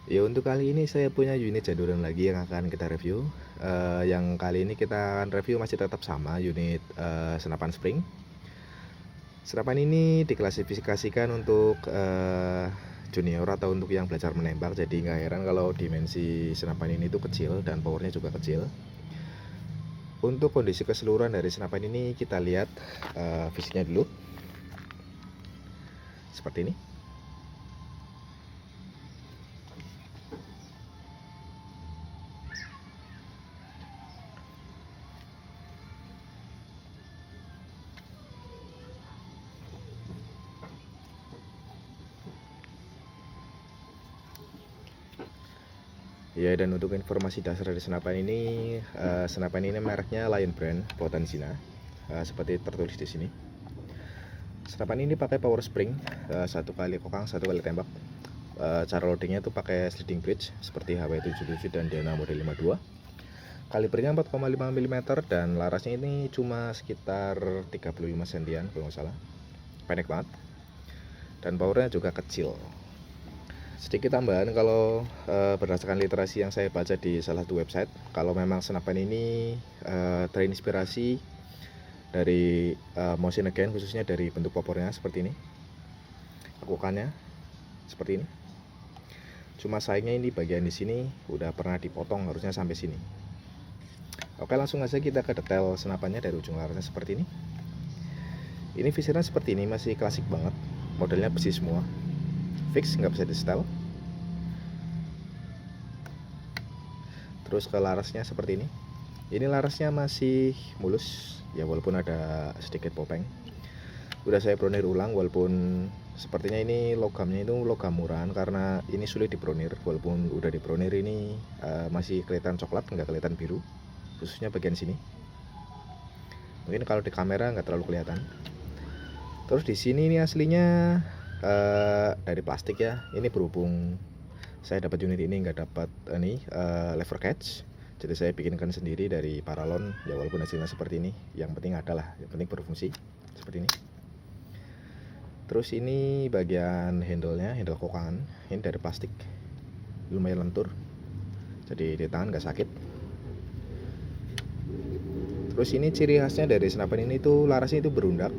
Ya untuk kali ini saya punya unit jaduran lagi yang akan kita review. Yang kali ini kita akan review masih tetap sama unit senapan spring. Senapan ini diklasifikasikan untuk junior atau untuk yang belajar menembak. Jadi nggak heran kalau dimensi senapan ini tuh kecil dan powernya juga kecil. Untuk kondisi keseluruhan dari senapan ini kita lihat fisiknya dulu. Seperti ini. Ya, dan untuk informasi dasar dari senapan ini mereknya Lion Brand buatan Cina, seperti tertulis di sini. Senapan ini pakai power spring, satu kali kokang, satu kali tembak. Cara loadingnya itu pakai sliding bridge seperti HW77 dan Diana model 52. Kalibernya 4,5 mm dan larasnya ini cuma sekitar 35 cm kalau nggak salah. Pendek banget. Dan powernya juga kecil. Sedikit tambahan kalau berdasarkan literasi yang saya baca di salah satu website, kalau memang senapan ini terinspirasi dari Mosin Nagant, khususnya dari bentuk popornya seperti ini, lekukannya seperti ini. Cuma sayangnya ini bagian di sini udah pernah dipotong, harusnya sampai sini. Oke, langsung aja kita ke detail senapannya dari ujung larasnya seperti ini. Ini visirnya seperti ini, masih klasik banget, modelnya besi semua, fix, nggak bisa di setel. Terus ke larasnya seperti ini. Ini larasnya masih mulus ya, walaupun ada sedikit popeng. Udah saya bronir ulang, walaupun sepertinya ini logamnya itu logam murahan karena ini sulit dibronir. Walaupun udah dibronir ini masih kelihatan coklat, nggak kelihatan biru, khususnya bagian sini. Mungkin kalau di kamera nggak terlalu kelihatan. Terus di sini ini aslinya dari plastik ya. Ini berhubung saya dapat unit ini nggak dapat lever catch, jadi saya bikinkan sendiri dari paralon ya, walaupun hasilnya seperti ini. Yang penting adalah, yang penting berfungsi seperti ini. Terus ini bagian handle-nya, handle kokangan, ini dari plastik, lumayan lentur, jadi di tangan nggak sakit. Terus ini ciri khasnya dari senapan ini tuh larasnya itu berundak.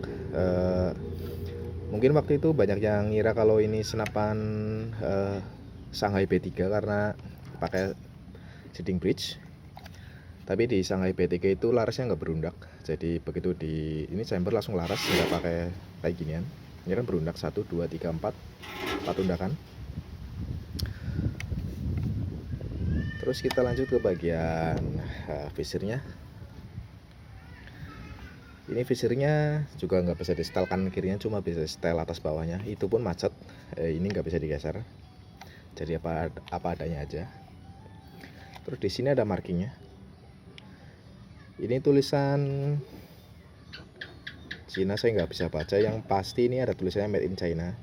Mungkin waktu itu banyak yang ngira kalau ini senapan Shanghai B3 karena pakai sliding bridge. Tapi di Shanghai B3 itu larasnya nggak berundak. Jadi begitu di ini chamber langsung laras, nggak pakai kayak ginian. Ini kan berundak 1, 2, 3, 4 undakan. Terus kita lanjut ke bagian visirnya. Ini visirnya juga nggak bisa di setel kanan kirinya, cuma bisa setel atas bawahnya. Itu pun macet. Ini nggak bisa digeser. Jadi apa adanya aja. Terus di sini ada markingnya. Ini tulisan Cina, saya nggak bisa baca. Yang pasti ini ada tulisannya Made in China.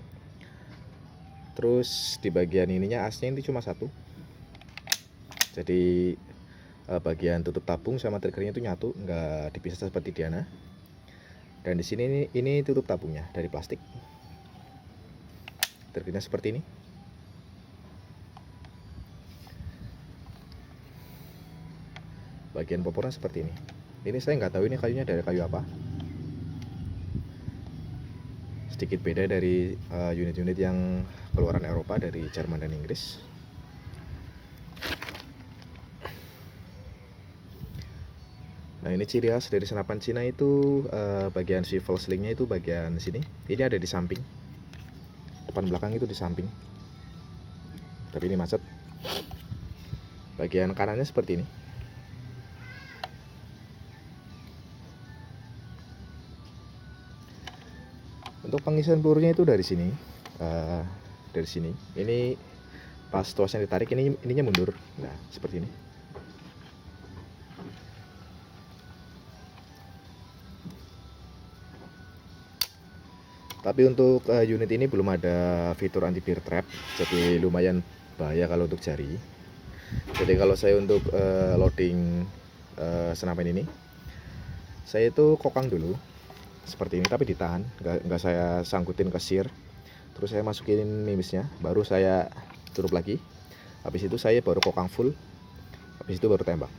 Terus di bagian ininya asnya ini cuma satu. Jadi bagian tutup tabung sama triggernya itu nyatu, nggak dipisah seperti Diana. Dan di sini ini tutup tabungnya dari plastik. Triggernya seperti ini. Bagian popornya seperti ini. Ini saya nggak tahu ini kayunya dari kayu apa. Sedikit beda dari unit-unit yang keluaran Eropa, dari Jerman dan Inggris. Nah, ini ciri khas dari senapan Cina itu bagian swivel slingnya itu bagian sini. Ini ada di samping. Depan belakang itu di samping. Tapi ini macet. Bagian kanannya seperti ini. Untuk pengisian pelurunya itu dari sini. Dari sini. Ini pas tuasnya ditarik, ininya mundur. Nah, seperti ini. Tapi untuk unit ini belum ada fitur anti bear trap, jadi lumayan bahaya kalau untuk jari. Jadi kalau saya untuk loading senapan ini, saya itu kokang dulu seperti ini, tapi ditahan, nggak saya sangkutin ke sear. Terus saya masukin mimisnya, baru saya tutup lagi. Habis itu saya baru kokang full, habis itu baru tembak.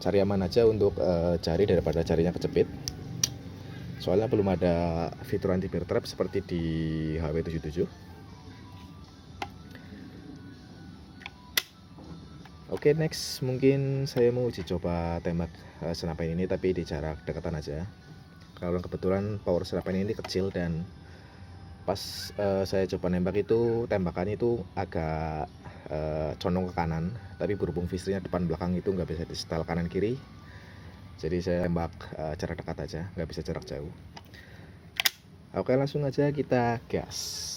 Cari aman aja untuk jari daripada jarinya kejepit, soalnya belum ada fitur anti bear trap seperti di HW77. Oke, next mungkin saya mau uji coba tembak senapan ini tapi di jarak dekatan aja, karena kebetulan power senapan ini kecil dan pas saya coba nembak itu tembakannya itu agak condong ke kanan, tapi berhubung fisternya depan belakang itu nggak bisa di setel kanan kiri, jadi saya tembak jarak dekat aja, nggak bisa jarak jauh. Oke, langsung aja kita gas.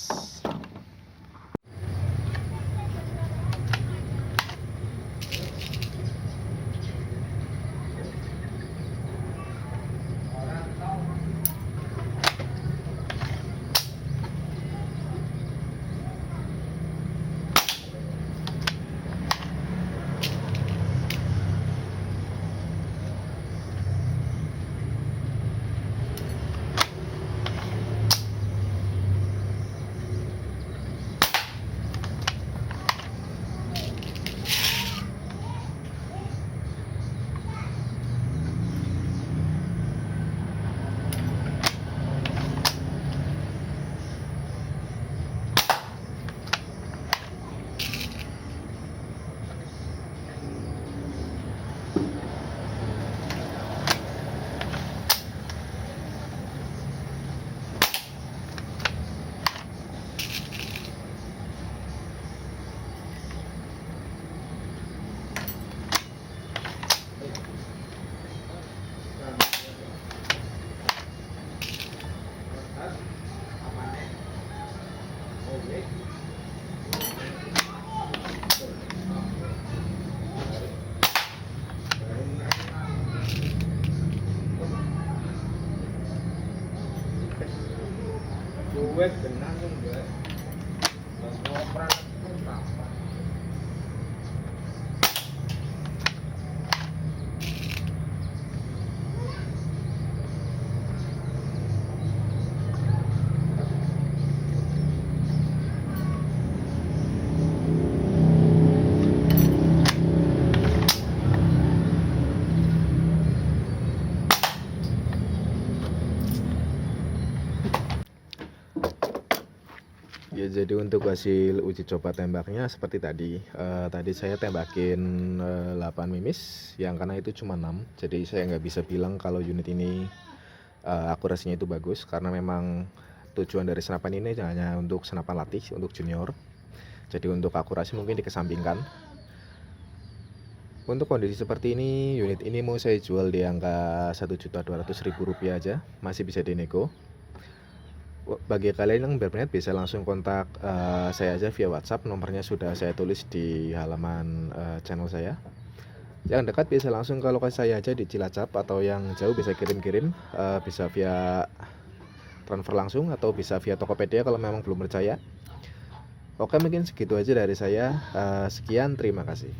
Duit benang enggak. Ngoprak pun apa. Ya, jadi untuk hasil uji coba tembaknya seperti tadi. Tadi saya tembakin 8 mimis, yang karena itu cuma 6. Jadi saya nggak bisa bilang kalau unit ini akurasinya itu bagus, karena memang tujuan dari senapan ini hanya untuk senapan latih untuk junior. Jadi untuk akurasi mungkin dikesampingkan. Untuk kondisi seperti ini, unit ini mau saya jual di angka Rp1.200.000 aja, masih bisa dinego. Bagi kalian yang berminat bisa langsung kontak saya aja via WhatsApp, nomornya sudah saya tulis di halaman channel saya. Yang dekat bisa langsung ke lokasi saya aja di Cilacap, atau yang jauh bisa kirim-kirim, bisa via transfer langsung atau bisa via Tokopedia kalau memang belum percaya. Oke, mungkin segitu aja dari saya. Sekian, terima kasih.